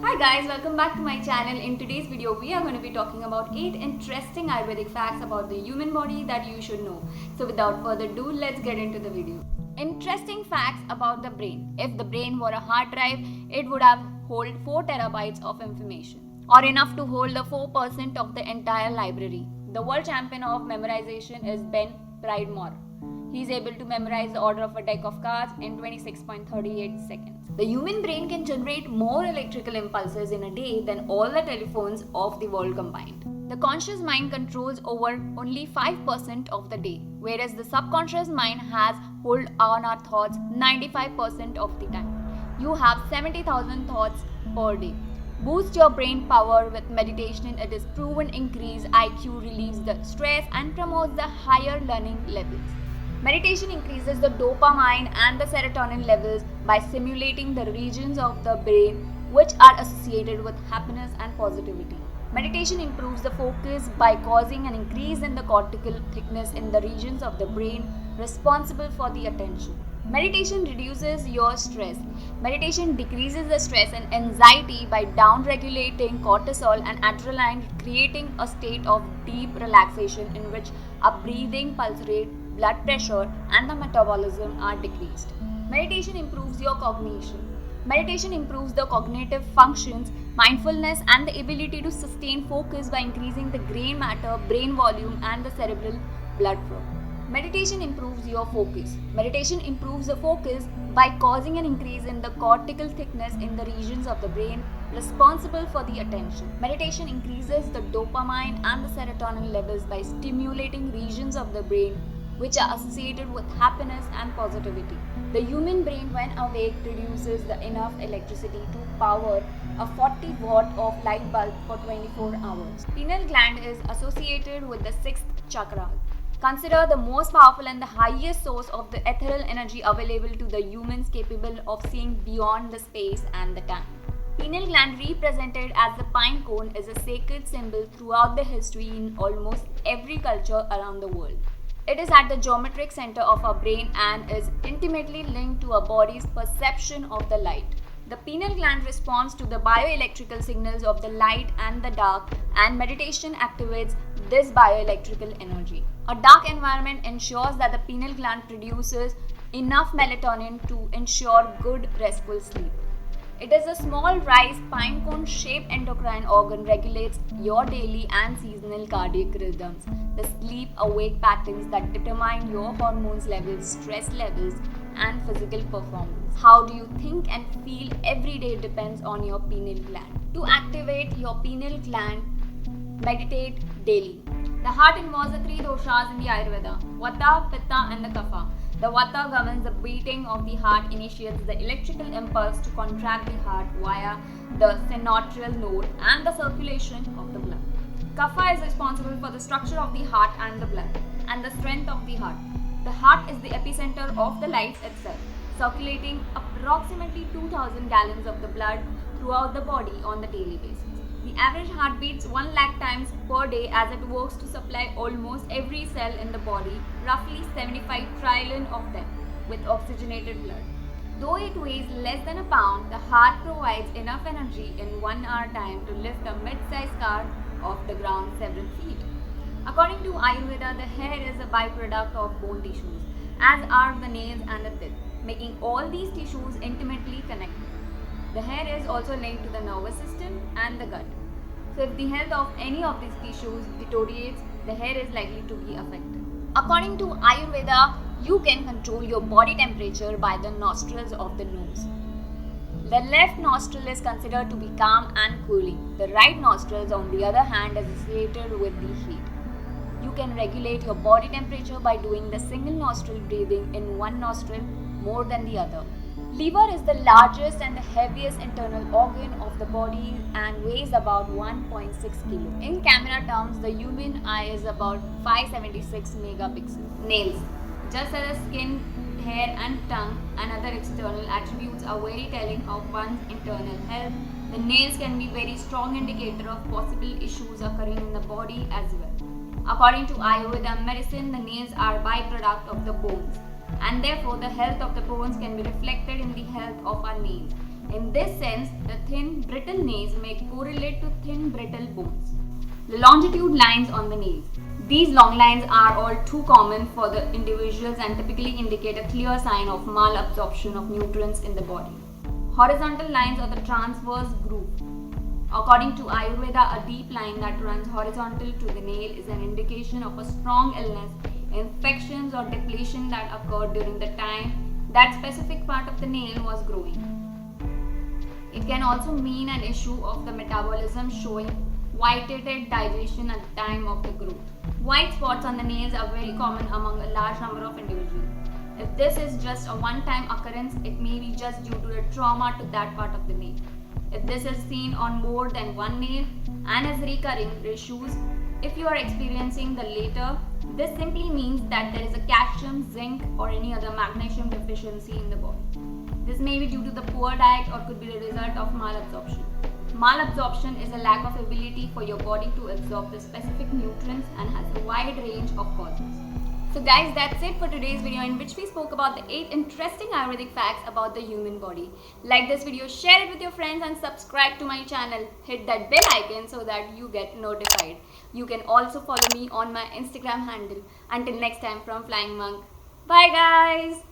Hi guys, welcome back to my channel. In today's video, we are going to be talking about 8 interesting Ayurvedic facts about the human body that you should know. So without further ado, let's get into the video. Interesting facts about the brain. If the brain were a hard drive, it would have hold 4 terabytes of information, or enough to hold the 4% of the entire library. The world champion of memorization is Ben Pridemore. He is able to memorize the order of a deck of cards in 26.38 seconds. The human brain can generate more electrical impulses in a day than all the telephones of the world combined. The conscious mind controls over only 5% of the day, whereas the subconscious mind has hold on our thoughts 95% of the time. You have 70,000 thoughts per day. Boost your brain power with meditation. It is proven increase IQ, relieves the stress and promotes the higher learning levels. Meditation increases the dopamine and the serotonin levels by stimulating the regions of the brain which are associated with happiness and positivity. Meditation improves the focus by causing an increase in the cortical thickness in the regions of the brain responsible for the attention. Meditation reduces your stress. Meditation decreases the stress and anxiety by down-regulating cortisol and adrenaline, creating a state of deep relaxation in which a breathing, pulse rate, blood pressure, and the metabolism are decreased. Meditation improves your cognition. Meditation improves the cognitive functions, mindfulness, and the ability to sustain focus by increasing the gray matter, brain volume, and the cerebral blood flow. Meditation improves your focus. Meditation improves the focus by causing an increase in the cortical thickness in the regions of the brain responsible for the attention. Meditation increases the dopamine and the serotonin levels by stimulating regions of the brain which are associated with happiness and positivity. The human brain, when awake, produces the enough electricity to power a 40-watt of light bulb for 24 hours. Pineal gland is associated with the sixth chakra, considered the most powerful and the highest source of the ethereal energy available to the humans, capable of seeing beyond the space and the time. Pineal gland, represented as the pine cone, is a sacred symbol throughout the history in almost every culture around the world. It is at the geometric center of our brain and is intimately linked to our body's perception of the light. The pineal gland responds to the bioelectrical signals of the light and the dark, and meditation activates this bioelectrical energy. A dark environment ensures that the pineal gland produces enough melatonin to ensure good restful sleep. It is a small rice pine cone shaped endocrine organ, regulates your daily and seasonal cardiac rhythms, the sleep awake patterns that determine your hormones levels, stress levels, and physical performance. How do you think and feel every day depends on your pineal gland. To activate your pineal gland, meditate daily. The heart involves the three doshas in the Ayurveda: Vata, Pitta, and the Kapha. The Vata governs the beating of the heart, initiates the electrical impulse to contract the heart via the sinoatrial node and the circulation of the blood. Kapha is responsible for the structure of the heart and the blood, and the strength of the heart. The heart is the epicenter of the life itself, circulating approximately 2000 gallons of the blood throughout the body on the daily basis. The average heart beats 1 lakh times per day as it works to supply almost every cell in the body, roughly 75 trillion of them, with oxygenated blood. Though it weighs less than a pound, the heart provides enough energy in 1 hour time to lift a mid-sized car off the ground several feet. According to Ayurveda, the hair is a byproduct of bone tissues, as are the nails and the teeth, making all these tissues intimately connected. The hair is also linked to the nervous system and the gut. So if the health of any of these tissues deteriorates, the hair is likely to be affected. According to Ayurveda, you can control your body temperature by the nostrils of the nose. The left nostril is considered to be calm and cooling. The right nostrils, on the other hand, is associated with the heat. You can regulate your body temperature by doing the single nostril breathing in one nostril more than the other. Liver is the largest and the heaviest internal organ of the body and weighs about 1.6 kg. In camera terms, the human eye is about 576 megapixels. Nails. Just as the skin, hair and tongue and other external attributes are very telling of one's internal health, the nails can be a very strong indicator of possible issues occurring in the body as well. According to Ayurveda medicine, the nails are a byproduct of the bones, and therefore the health of the bones can be reflected in the health of our nails. In this sense, the thin, brittle nails may correlate to thin, brittle bones. The longitude lines on the nails. These long lines are all too common for the individuals and typically indicate a clear sign of malabsorption of nutrients in the body. Horizontal lines or the transverse groove. According to Ayurveda, a deep line that runs horizontal to the nail is an indication of a strong illness, infections or depletion that occurred during the time that specific part of the nail was growing. It can also mean an issue of the metabolism showing white-headed digestion at the time of the growth. White spots on the nails are very common among a large number of individuals. If this is just a one-time occurrence, it may be just due to a trauma to that part of the nail. If this is seen on more than one nail and is recurring issues, if you are experiencing the latter, this simply means that there is a calcium, zinc, or any other magnesium deficiency in the body. This may be due to the poor diet or could be the result of malabsorption. Malabsorption is a lack of ability for your body to absorb the specific nutrients and has a wide range of causes. So guys, that's it for today's video in which we spoke about the 8 interesting Ayurvedic facts about the human body. Like this video, share it with your friends and subscribe to my channel. Hit that bell icon so that you get notified. You can also follow me on my Instagram handle. Until next time from Flying Monk. Bye guys!